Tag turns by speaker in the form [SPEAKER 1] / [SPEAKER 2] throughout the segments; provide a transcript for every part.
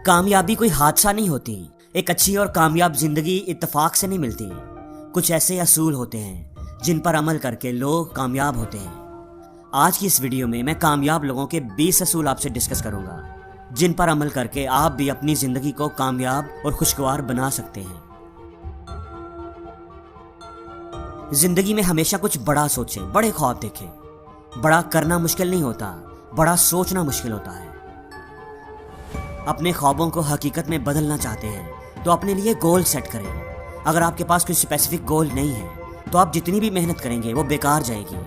[SPEAKER 1] कामयाबी कोई हादसा नहीं होती। एक अच्छी और कामयाब जिंदगी इत्तेफाक से नहीं मिलती। कुछ ऐसे असूल होते हैं जिन पर अमल करके लोग कामयाब होते हैं। आज की इस वीडियो में मैं कामयाब लोगों के 20 असूल आपसे डिस्कस करूंगा, जिन पर अमल करके आप भी अपनी जिंदगी को कामयाब और खुशगवार बना सकते हैं। जिंदगी में हमेशा कुछ बड़ा सोचें, बड़े ख्वाब देखें। बड़ा करना मुश्किल नहीं होता, बड़ा सोचना मुश्किल होता है। अपने ख्वाबों को हकीकत में बदलना चाहते हैं तो अपने लिए गोल सेट करें। अगर आपके पास कोई स्पेसिफिक गोल नहीं है तो आप जितनी भी मेहनत करेंगे वो बेकार जाएगी।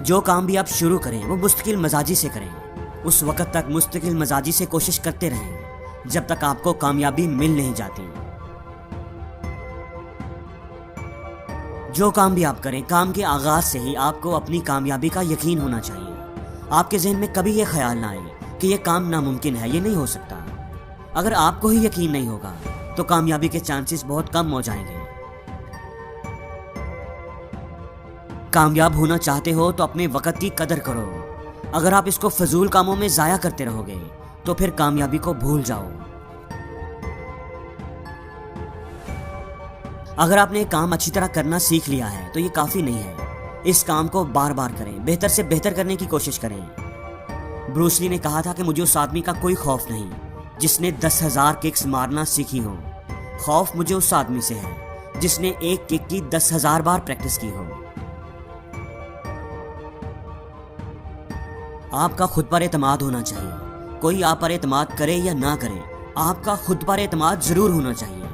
[SPEAKER 1] जो काम भी आप शुरू करें वो मुस्तकिल मजाजी से करें। उस वक्त तक मुस्तकिल मजाजी से कोशिश करते रहें जब तक आपको कामयाबी मिल नहीं जाती। जो काम भी आप करें, काम के आगाज से ही आपको अपनी कामयाबी का यकीन होना चाहिए। आपके ज़हन में कभी ये ख्याल ना आए कि ये काम नामुमकिन है, ये नहीं हो सकता। अगर आपको ही यकीन नहीं होगा तो कामयाबी के चांसेस बहुत कम हो जाएंगे। कामयाब होना चाहते हो तो अपने वक्त की कदर करो। अगर आप इसको फजूल कामों में ज़ाया करते रहोगे तो फिर कामयाबी को भूल जाओ। अगर आपने एक काम अच्छी तरह करना सीख लिया है तो ये काफ़ी नहीं है। इस काम को बार बार करें, बेहतर से बेहतर करने की कोशिश करें। ब्रूस ली ने कहा था कि मुझे उस आदमी का कोई खौफ नहीं जिसने 10,000 किक्स मारना सीखी हो। खौफ मुझे उस आदमी से है जिसने एक किक की 10,000 बार प्रैक्टिस की हो। आपका खुद पर एतमाद होना चाहिए। कोई आप पर एतमाद करे या ना करे, आपका खुद पर एतमाद जरूर होना चाहिए।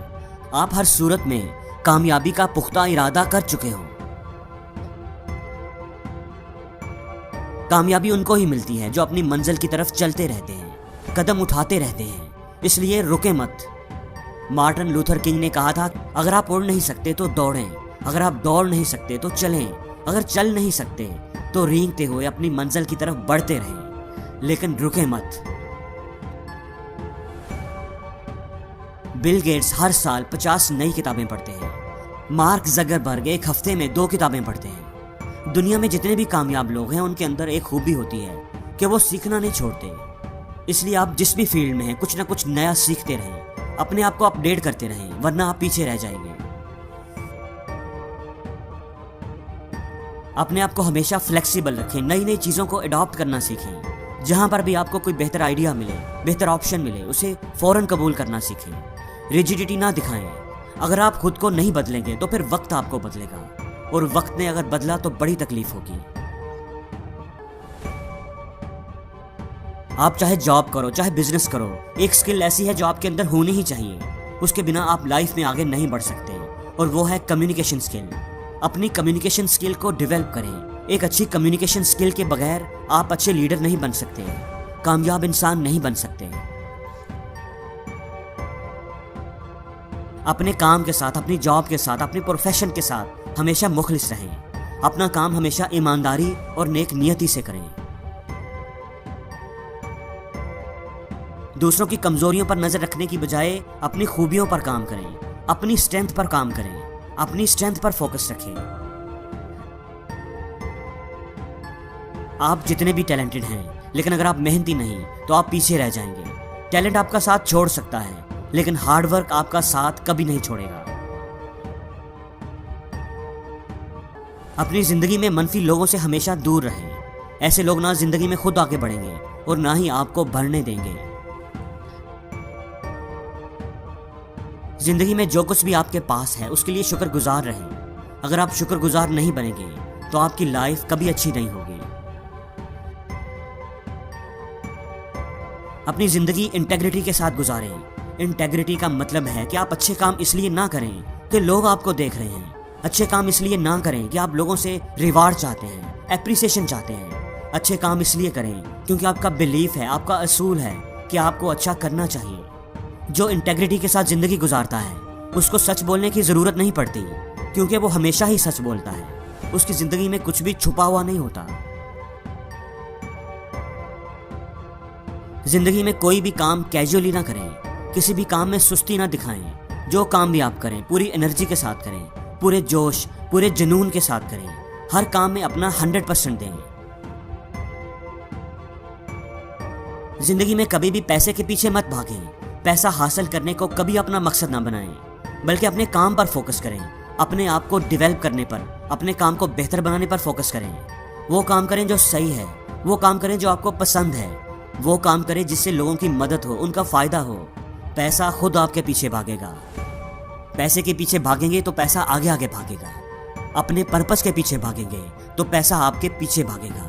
[SPEAKER 1] आप हर सूरत में कामयाबी का पुख्ता इरादा कर चुके हो। कामयाबी उनको ही मिलती है जो अपनी मंजिल की तरफ चलते रहते हैं, कदम उठाते रहते हैं, इसलिए रुके मत। मार्टिन लूथर किंग ने कहा था, अगर आप उड़ नहीं सकते तो दौड़ें, अगर आप दौड़ नहीं सकते तो चलें, अगर चल नहीं सकते तो रेंगते हुए अपनी मंजिल की तरफ बढ़ते रहें, लेकिन रुके मत। बिल गेट्स हर साल 50 नई किताबें पढ़ते हैं। मार्क ज़करबर्ग एक हफ्ते में 2 किताबें पढ़ते हैं। दुनिया में जितने भी कामयाब लोग हैं उनके अंदर एक खूबी होती है कि वो सीखना नहीं छोड़ते। इसलिए आप जिस भी फील्ड में हैं कुछ ना कुछ नया सीखते रहें, अपने आप को अपडेट करते रहें, वरना आप पीछे रह जाएंगे। अपने आप को हमेशा फ्लेक्सिबल रखें, नई नई चीज़ों को अडॉप्ट करना सीखें। जहां पर भी आपको कोई बेहतर आइडिया मिले, बेहतर ऑप्शन मिले, उसे फौरन कबूल करना सीखें। रिजिडिटी ना दिखाएं। अगर आप खुद को नहीं बदलेंगे तो फिर वक्त आपको बदलेगा, और वक्त ने अगर बदला तो बड़ी तकलीफ होगी। आप चाहे जॉब करो, चाहे बिजनेस करो, एक स्किल ऐसी है जो आपके अंदर होनी ही चाहिए। उसके बिना आप लाइफ में आगे नहीं बढ़ सकते, और वो है कम्युनिकेशन स्किल। अपनी कम्युनिकेशन स्किल को डेवलप करें। एक अच्छी कम्युनिकेशन स्किल के बगैर आप अच्छे लीडर नहीं बन सकते, कामयाब इंसान नहीं बन सकते। अपने काम के साथ, अपनी जॉब के साथ, अपनी प्रोफेशन के साथ हमेशा मुखलिस रहें। अपना काम हमेशा ईमानदारी और नेक नियति से करें। दूसरों की कमजोरियों पर नजर रखने की बजाय अपनी खूबियों पर काम करें। अपनी स्ट्रेंथ पर काम करें, अपनी स्ट्रेंथ पर फोकस रखें। आप जितने भी टैलेंटेड हैं, लेकिन अगर आप मेहनती नहीं तो आप पीछे रह जाएंगे। टैलेंट आपका साथ छोड़ सकता है, लेकिन हार्डवर्क आपका साथ कभी नहीं छोड़ेगा। अपनी जिंदगी में मनफी लोगों से हमेशा दूर रहें। ऐसे लोग ना जिंदगी में खुद आगे बढ़ेंगे और ना ही आपको बढ़ने देंगे। जिंदगी में जो कुछ भी आपके पास है उसके लिए शुक्रगुजार रहें। अगर आप शुक्रगुजार नहीं बनेंगे तो आपकी लाइफ कभी अच्छी नहीं होगी। अपनी जिंदगी इंटेग्रिटी के साथ गुजारें। इंटेग्रिटी का मतलब है कि आप अच्छे काम इसलिए ना करें कि लोग आपको देख रहे हैं। अच्छे काम इसलिए ना करें कि आप लोगों से रिवार्ड चाहते हैं, एप्रिसिएशन चाहते हैं। अच्छे काम इसलिए करें क्योंकि आपका बिलीफ है, आपका असूल है कि आपको अच्छा करना चाहिए। जो इंटेग्रिटी के साथ जिंदगी गुजारता है उसको सच बोलने की जरूरत नहीं पड़ती, क्योंकि वो हमेशा ही सच बोलता है। उसकी जिंदगी में कुछ भी छुपा हुआ नहीं होता। जिंदगी में कोई भी काम कैजुअली ना करें, किसी भी काम में सुस्ती ना दिखाएं। जो काम भी आप करें पूरी एनर्जी के साथ करें, पूरे जोश, पूरे जुनून के साथ करें। हर काम में अपना 100% दें। زندگی میں کبھی بھی پیسے کے پیچھے مت بھاگیں. پیسہ حاصل کرنے کو کبھی اپنا مقصد نہ بنائیں، بلکہ اپنے کام پر فوکس کریں. اپنے آپ کو ڈیولپ کرنے پر، اپنے کام کو بہتر بنانے پر فوکس کریں. وہ کام کریں جو صحیح ہے، وہ کام کریں جو آپ کو پسند ہے، وہ کام کریں جس سے لوگوں کی مدد ہو، ان کا فائدہ ہو. پیسہ خود آپ کے پیچھے بھاگے گا. پیسے کے پیچھے بھاگیں گے تو پیسہ آگے آگے بھاگے گا. اپنے پرپس کے پیچھے بھاگیں گے تو پیسہ آپ کے پیچھے بھاگے گا.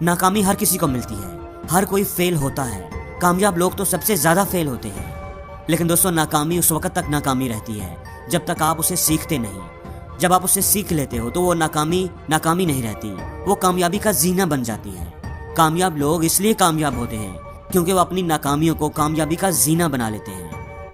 [SPEAKER 1] ناکامی ہر کسی کو ملتی ہے، ہر کوئی فیل ہوتا ہے. کامیاب لوگ تو سب سے زیادہ فیل ہوتے ہیں. لیکن دوستو، ناکامی اس وقت تک ناکامی رہتی ہے جب تک آپ اسے سیکھتے نہیں. جب آپ اسے سیکھ لیتے ہو تو وہ ناکامی نہیں رہتی، وہ کامیابی کا زینہ بن جاتی ہے. کامیاب لوگ اس لیے کامیاب ہوتے ہیں کیونکہ وہ اپنی ناکامیوں کو کامیابی کا زینہ بنا لیتے ہیں.